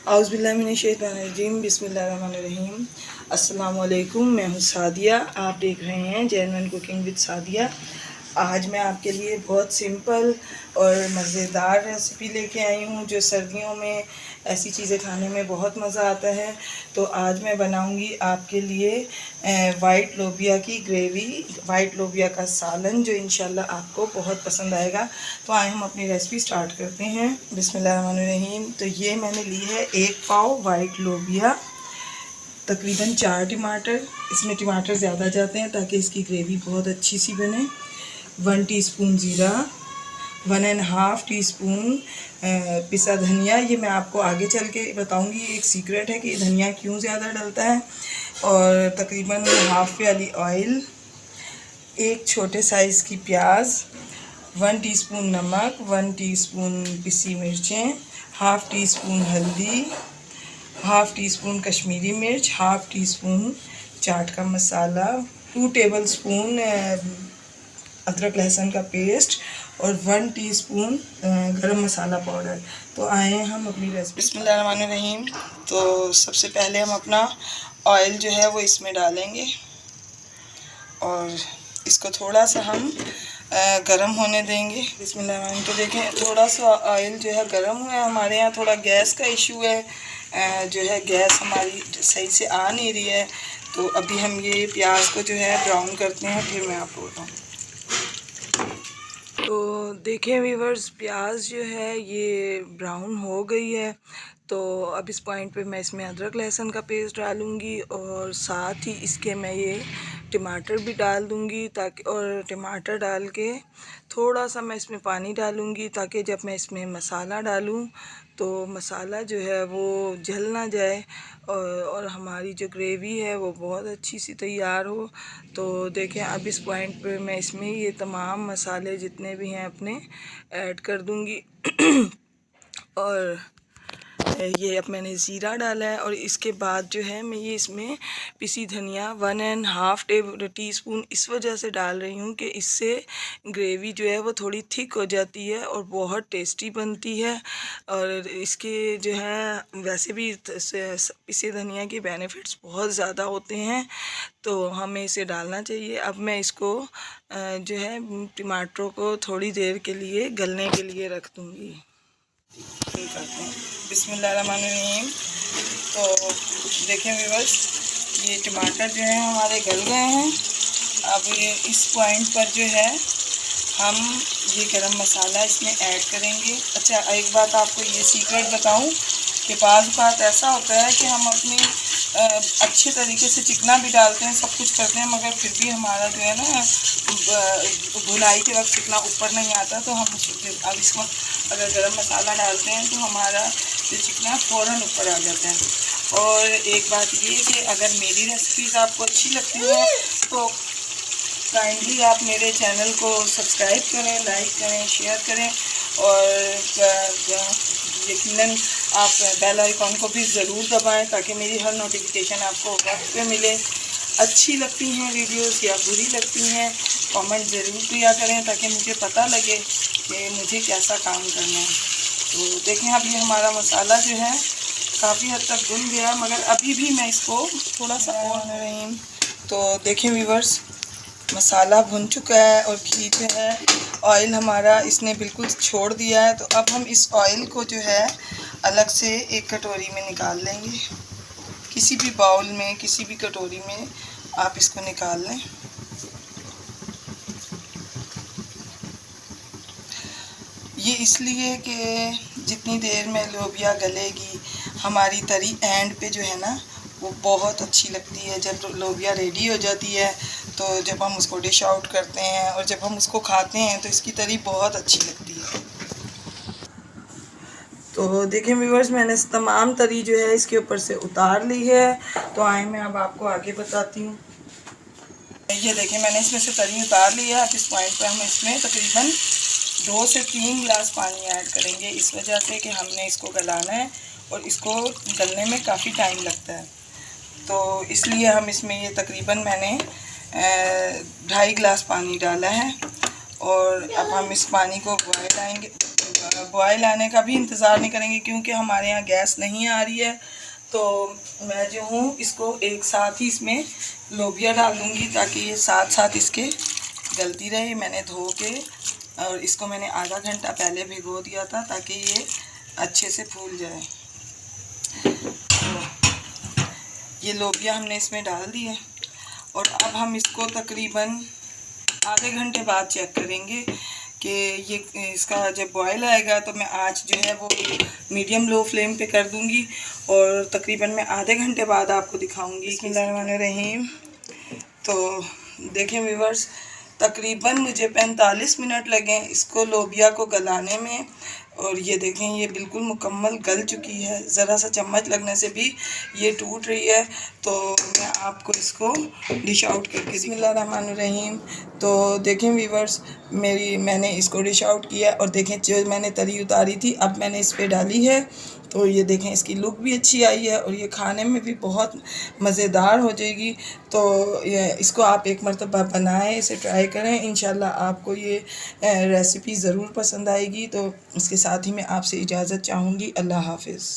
औज़ुबिल्लाहिमिनश्शैतानिर्रजीम बिस्मिल्लाहिर्रहमानिर्रहीम। अस्सलाम वालेकुम, मैं हूँ सादिया। आप देख रहे हैं जेन्युइन कुकिंग विद सादिया। आज मैं आपके लिए बहुत सिंपल और मज़ेदार रेसिपी लेके आई हूँ जो सर्दियों में ऐसी चीज़ें खाने में बहुत मज़ा आता है। तो आज मैं बनाऊँगी आपके लिए वाइट लोबिया की ग्रेवी, वाइट लोबिया का सालन, जो इंशाल्लाह आपको बहुत पसंद आएगा। तो आए हम अपनी रेसिपी स्टार्ट करते हैं। बिस्मिल्लाहिर्रहमानिर्रहीम। तो ये मैंने ली है 1 पाव वाइट लोबिया, तकरीबन 4 टमाटर। इसमें टमाटर ज़्यादा जाते हैं ताकि इसकी ग्रेवी बहुत अच्छी सी बने। 1 टीस्पून ज़ीरा, 1½ टीस्पून पिसा धनिया। ये मैं आपको आगे चल के बताऊंगी, एक सीक्रेट है कि धनिया क्यों ज़्यादा डलता है। और तकरीबन हाफ वाली ऑयल, 1 छोटे साइज़ की प्याज, 1 टीस्पून नमक, 1 टीस्पून पिसी मिर्चें, हाफ़ टी स्पून हल्दी, हाफ़ टी स्पून कश्मीरी मिर्च, हाफ़ टी स्पून चाट का मसाला, 2 टेबल स्पून अदरक लहसुन का पेस्ट और 1 टीस्पून गरम मसाला पाउडर। तो आए हम अपनी रेसिपी। बिस्मिल्लाहिर्रहमानिर्रहीम। तो सबसे पहले हम अपना ऑयल जो है वो इसमें डालेंगे और इसको थोड़ा सा हम गरम होने देंगे। बिस्मिल्लाहिर्रहमानिर्रहीम। तो देखें, थोड़ा सा ऑयल जो है गरम हुआ है। हमारे यहाँ थोड़ा गैस का इशू है, जो है गैस हमारी सही से आ नहीं रही है। तो अभी हम ये प्याज को जो है ब्राउन करते हैं, फिर मैं आपको बताऊँ। तो देखें व्यूअर्स, प्याज जो है ये ब्राउन हो गई है। तो अब इस पॉइंट पे मैं इसमें अदरक लहसुन का पेस्ट डालूँगी और साथ ही इसके मैं ये टमाटर भी डाल दूँगी, ताकि और टमाटर डाल के थोड़ा सा मैं इसमें पानी डालूँगी ताकि जब मैं इसमें मसाला डालूँ तो मसाला जो है वो जल ना जाए और हमारी जो ग्रेवी है वो बहुत अच्छी सी तैयार हो। तो देखें, अब इस पॉइंट पे मैं इसमें ये तमाम मसाले जितने भी हैं अपने ऐड कर दूँगी। और ये अब मैंने ज़ीरा डाला है और इसके बाद जो है मैं ये इसमें पिसी धनिया 1½ टीस्पून इस वजह से डाल रही हूँ कि इससे ग्रेवी जो है वो थोड़ी थिक हो जाती है और बहुत टेस्टी बनती है। और इसके जो है वैसे भी पिसे धनिया के बेनिफिट्स बहुत ज़्यादा होते हैं, तो हमें इसे डालना चाहिए। अब मैं इसको जो है टमाटरों को थोड़ी देर के लिए गलने के लिए रख दूँगी। करते हैं। बिस्मिल्लाहिर्रहमानिर्रहीम। तो देखें व्यूअर्स, ये टमाटर जो है हमारे गल गए हैं। अब ये इस पॉइंट पर जो है हम ये गरम मसाला इसमें ऐड करेंगे। अच्छा, एक बात आपको ये सीक्रेट बताऊं कि बाज़ बात ऐसा होता है कि हम अपनी अच्छे तरीके से चिकना भी डालते हैं, सब कुछ करते हैं, मगर फिर भी हमारा जो है ना भुनाई के वक्त चिकना ऊपर नहीं आता। तो हम अब इस वक्त अगर गरम मसाला डालते हैं तो हमारा जो चिकना फ़ौरन ऊपर आ जाता है। और एक बात ये कि अगर मेरी रेसिपीज़ आपको अच्छी लगती हैं तो काइंडली आप मेरे चैनल को सब्सक्राइब करें, लाइक करें, शेयर करें और यकीनन आप बेल आइकॉन को भी ज़रूर दबाएं ताकि मेरी हर नोटिफिकेशन आपको वक्त पे मिले। अच्छी लगती हैं वीडियोस या बुरी लगती हैं, कमेंट ज़रूर किया करें ताकि मुझे पता लगे कि मुझे कैसा काम करना है। तो देखें, अब ये हमारा मसाला जो है काफ़ी हद तक भुन गया, मगर अभी भी मैं इसको थोड़ा सा और नहीं। तो देखें व्यूअर्स, मसाला भुन चुका है और घी जो है ऑयल हमारा इसने बिल्कुल छोड़ दिया है। तो अब हम इस ऑयल को जो है अलग से एक कटोरी में निकाल लेंगे। किसी भी बाउल में, किसी भी कटोरी में आप इसको निकाल लें। ये इसलिए कि जितनी देर में लोबिया गलेगी, हमारी तरी एंड पे जो है ना वो बहुत अच्छी लगती है। जब लोबिया रेडी हो जाती है तो जब हम उसको डिश आउट करते हैं और जब हम उसको खाते हैं तो इसकी तरी बहुत अच्छी लगती है। तो देखें व्यूअर्स, मैंने तमाम तरी जो है इसके ऊपर से उतार ली है। तो आए मैं अब आपको आगे बताती हूँ। ये देखें, मैंने इसमें से तरी उतार ली है। अब इस पॉइंट पर हम इसमें तकरीबन 2 से 3 गिलास पानी ऐड करेंगे, इस वजह से कि हमने इसको गलाना है और इसको गलने में काफ़ी टाइम लगता है। तो इसलिए हम इसमें ये तकरीबन मैंने 2.5 गिलास पानी डाला है। और अब हम इस पानी को बॉयल आने का भी इंतज़ार नहीं करेंगे क्योंकि हमारे यहाँ गैस नहीं आ रही है। तो मैं जो हूँ इसको एक साथ ही इसमें लोबिया डाल दूँगी ताकि ये साथ साथ इसके गलती रहे। मैंने धो के और इसको मैंने आधा घंटा पहले भिगो दिया था ताकि ये अच्छे से फूल जाए। तो ये लोबिया हमने इसमें डाल दी है और अब हम इसको तकरीबन आधे घंटे बाद चेक करेंगे कि ये इसका जब बॉयल आएगा तो मैं आँच जो है वो मीडियम लो फ्लेम पे कर दूंगी और तकरीबन मैं आधे घंटे बाद आपको दिखाऊंगी। बिस्मिल्लाहिर्रहमानिर्रहीम। तो देखें व्यूअर्स, तकरीबन मुझे 45 मिनट लगे इसको लोबिया को गलाने में और ये देखें ये बिल्कुल मुकम्मल गल चुकी है। ज़रा सा चम्मच लगने से भी ये टूट रही है। तो मैं आपको इसको डिश आउट करके बिस्मिल्लाहिर्रहमानिर्रहीम। तो देखें व्यूअर्स, मैंने इसको डिश आउट किया और देखें जो मैंने तरी उतारी थी अब मैंने इस पर डाली है। तो ये देखें इसकी लुक भी अच्छी आई है और ये खाने में भी बहुत मज़ेदार हो जाएगी। तो इसको आप एक मरतबा बनाएं, इसे ट्राई करें, इंशाल्लाह आपको ये रेसिपी ज़रूर पसंद आएगी। तो इसके साथ ही मैं आपसे इजाज़त चाहूँगी। अल्लाह हाफ़िज़।